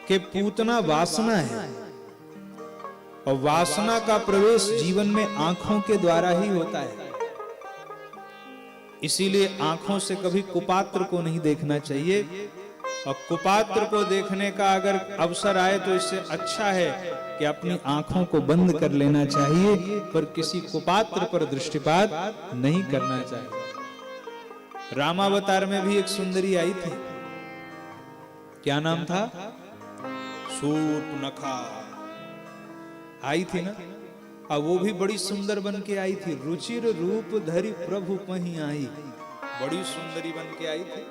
कि पूतना वासना है और वासना का प्रवेश जीवन में आंखों के द्वारा ही होता है। इसीलिए आंखों से कभी कुपात्र को नहीं देखना चाहिए, और कुपात्र को देखने का अगर अवसर आए तो इससे अच्छा है कि अपनी आंखों को बंद कर लेना चाहिए, पर किसी कुपात्र पर दृष्टिपात नहीं करना चाहिए। रामावतार में भी एक सुंदरी आई थी, क्या नाम था? शूर्पणखा आई थी ना। अब वो भी बड़ी सुंदर बन के आई थी। रुचिर रूप धरि प्रभु पहीं आई, बड़ी सुंदरी बन के आई थी।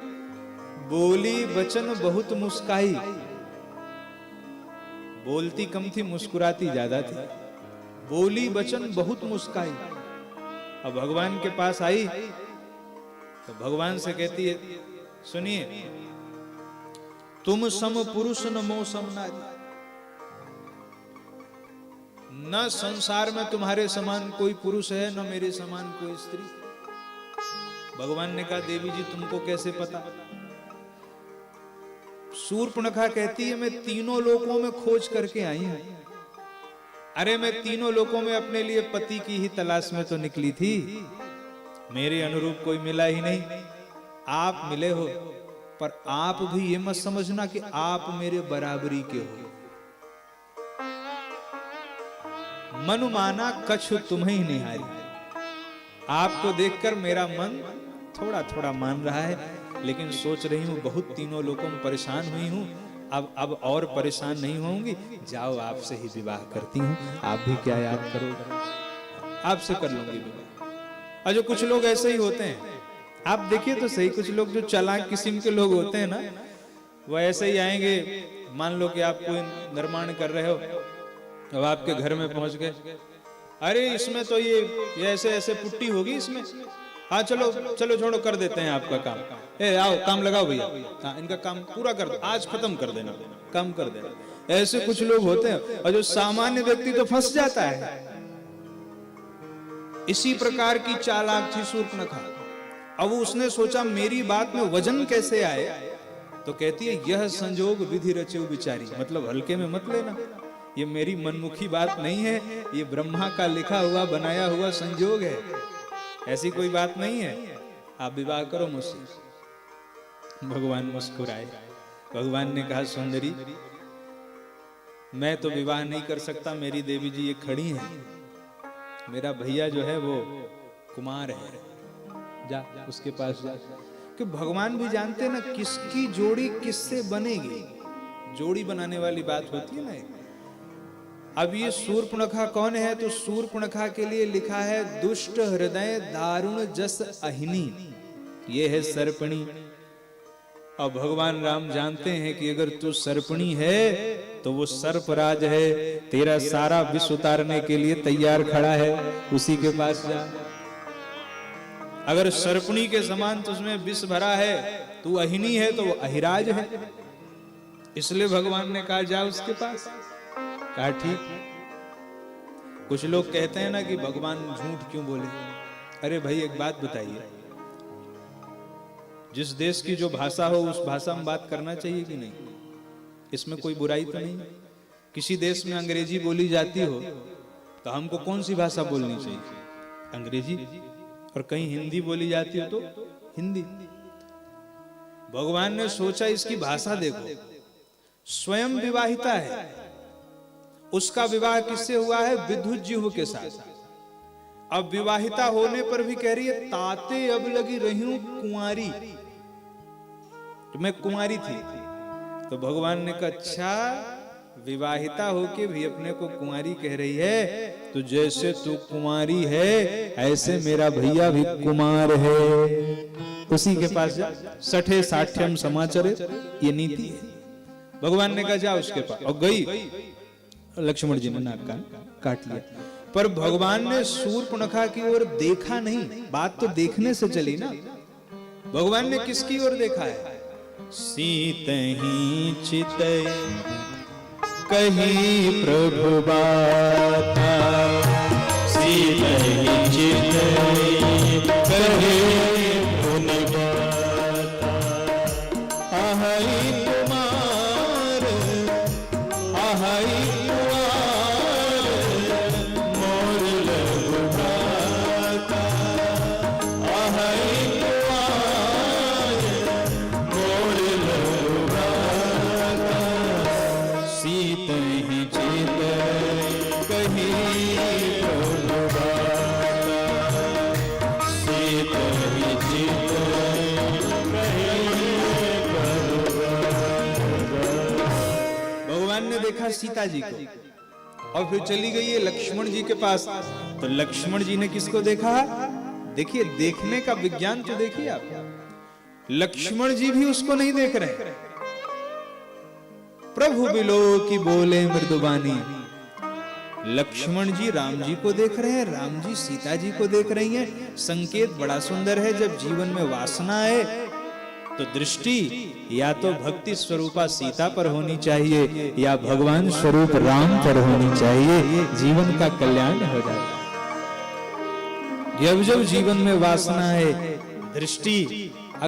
बोली वचन बहुत मुस्काई, बोलती कम थी मुस्कुराती ज्यादा थी। बोली वचन बहुत मुस्काई। अब भगवान के पास आई तो भगवान से कहती है, सुनिए, तुम सम पुरुष न मो सम नारी, न संसार में तुम्हारे समान कोई पुरुष है न मेरे समान कोई स्त्री। भगवान ने कहा, देवी जी तुमको कैसे पता? शूर्पणखा कहती है, मैं तीनों लोकों में खोज करके आई हूं। अरे मैं तीनों लोकों में अपने लिए पति की ही तलाश में तो निकली थी, मेरे अनुरूप कोई मिला ही नहीं। आप मिले हो, पर आप भी ये मत समझना कि आप मेरे बराबरी के हो। मनु माना कछु तुम्हें ही निहारी, आपको देखकर मेरा मन थोड़ा थोड़ा मान रहा है, लेकिन सोच रही हूं बहुत तीनों लोगों में परेशान हुई हूं, अब और परेशान नहीं होंगी। जाओ आपसे ही विवाह करती हूं, आप भी क्या याद करोगे, आपसे कर लूंगी विवाह। और जो कुछ लोग ऐसे ही होते हैं, आप देखिए तो सही, कुछ लोग जो चालाक किस्म के लोग होते हैं ना, वो ऐसे ही आएंगे। मान लो कि आप कोई निर्माण कर रहे हो, अब आपके घर में पहुंच गए, अरे इसमें तो ये ऐसे ऐसे पुट्टी होगी इसमें, हाँ चलो चलो छोड़ो कर देते हैं आपका काम, ए आओ काम लगाओ भैया, हाँ इनका काम पूरा कर दो, आज खत्म कर देना, काम कर देना। ऐसे कुछ लोग होते हैं, और जो सामान्य व्यक्ति तो फंस जाता है। इसी प्रकार की चालाक थी शूर्पणखा। अब उसने सोचा मेरी बात में वजन कैसे आए, तो कहती है, यह संजोग विधि रचे विचारी, मतलब हल्के में मत लेना, ये मेरी मनमुखी बात नहीं है, ये ब्रह्मा का लिखा हुआ बनाया हुआ संजोग है, ऐसी कोई बात नहीं है, आप विवाह करो मुझसे। भगवान मुस्कुराए। भगवान ने कहा, सुंदरी मैं तो विवाह नहीं कर सकता, मेरी देवी जी ये खड़ी हैं, मेरा भैया जो है वो कुमार है, जा उसके पास जा। कि भगवान भी जानते हैं ना किसकी जोड़ी किससे बनेगी, जोड़ी बनाने वाली बात होती है ना। अब ये शूर्पणखा कौन है? तो शूर्पणखा के लिए लिखा है, दुष्ट हृदय दारुण जस अहिनी, ये है सर्पणी। और भगवान राम जानते हैं कि अगर तू सर्पणी है तो वो सर्पराज है, तेरा सारा विष उतारने के लिए तैयार खड़ा है, उसी के पास जा। अगर सर्पणी के समान तुझमें विष भरा है, तू अहिनी है तो वो अहिराज है। इसलिए भगवान ने कहा, जा उसके पास। कहा ठीक। कुछ लोग कहते हैं ना कि भगवान झूठ क्यों बोले। अरे भाई एक बात बताइए, जिस देश की जो भाषा हो उस भाषा में बात करना चाहिए कि नहीं? इसमें कोई बुराई तो नहीं। किसी देश में अंग्रेजी बोली जाती हो तो हमको कौन सी भाषा बोलनी चाहिए? अंग्रेजी। और कहीं हिंदी बोली जाती हो तो हिंदी। भगवान ने सोचा इसकी भाषा देखो, स्वयं विवाहिता है, उसका विवाह किससे हुआ है? विद्युजीव के साथ। अब विवाहिता होने पर भी कह रही है, ताते अब लगी रही हूं कुंवारी, तो मैं कुंवारी थी। तो भगवान ने कहा, अच्छा विवाहिता होके भी अपने को कुंवारी कह रही है, तो जैसे तू कुंवारी है ऐसे मेरा भैया भी कुमार है, उसी के पास जा। सठे साठ्यम समाचरे, ये नीति है। भगवान ने कहा जा उसके पास, और गई। लक्ष्मण जी ने नाक कान काट लिया, पर भगवान ने शूर्पणखा की ओर देखा नहीं। बात तो देखने से चली ना। भगवान ने किसकी ओर देखा है? सीतहि चितै कही प्रभु बाता, सीतहि चितै कही पुनि बाता, आहै कुमार आहाई मोर लघु भ्राता, आहाई मोर लघु भ्राता, सीत ही चित कही प्रभु बाता, सीत ही चित ने देखा सीता जी को और फिर चली गई है लक्ष्मण जी के पास। तो लक्ष्मण जी ने किसको देखा? देखिए, देखने का विज्ञान तो देखिए आप। लक्ष्मण जी भी उसको नहीं देख रहे। प्रभु बिलो की बोले मृदुबानी। लक्ष्मण जी राम जी को देख रहे हैं, राम जी सीता जी को देख रही हैं। संकेत बड़ा सुंदर है। जब जीवन में वासना है तो दृष्टि या तो भक्ति स्वरूपा सीता पर होनी चाहिए या भगवान स्वरूप राम पर होनी चाहिए। जीवन का कल्याण हो जाता है। जब जब जीवन में वासना है, दृष्टि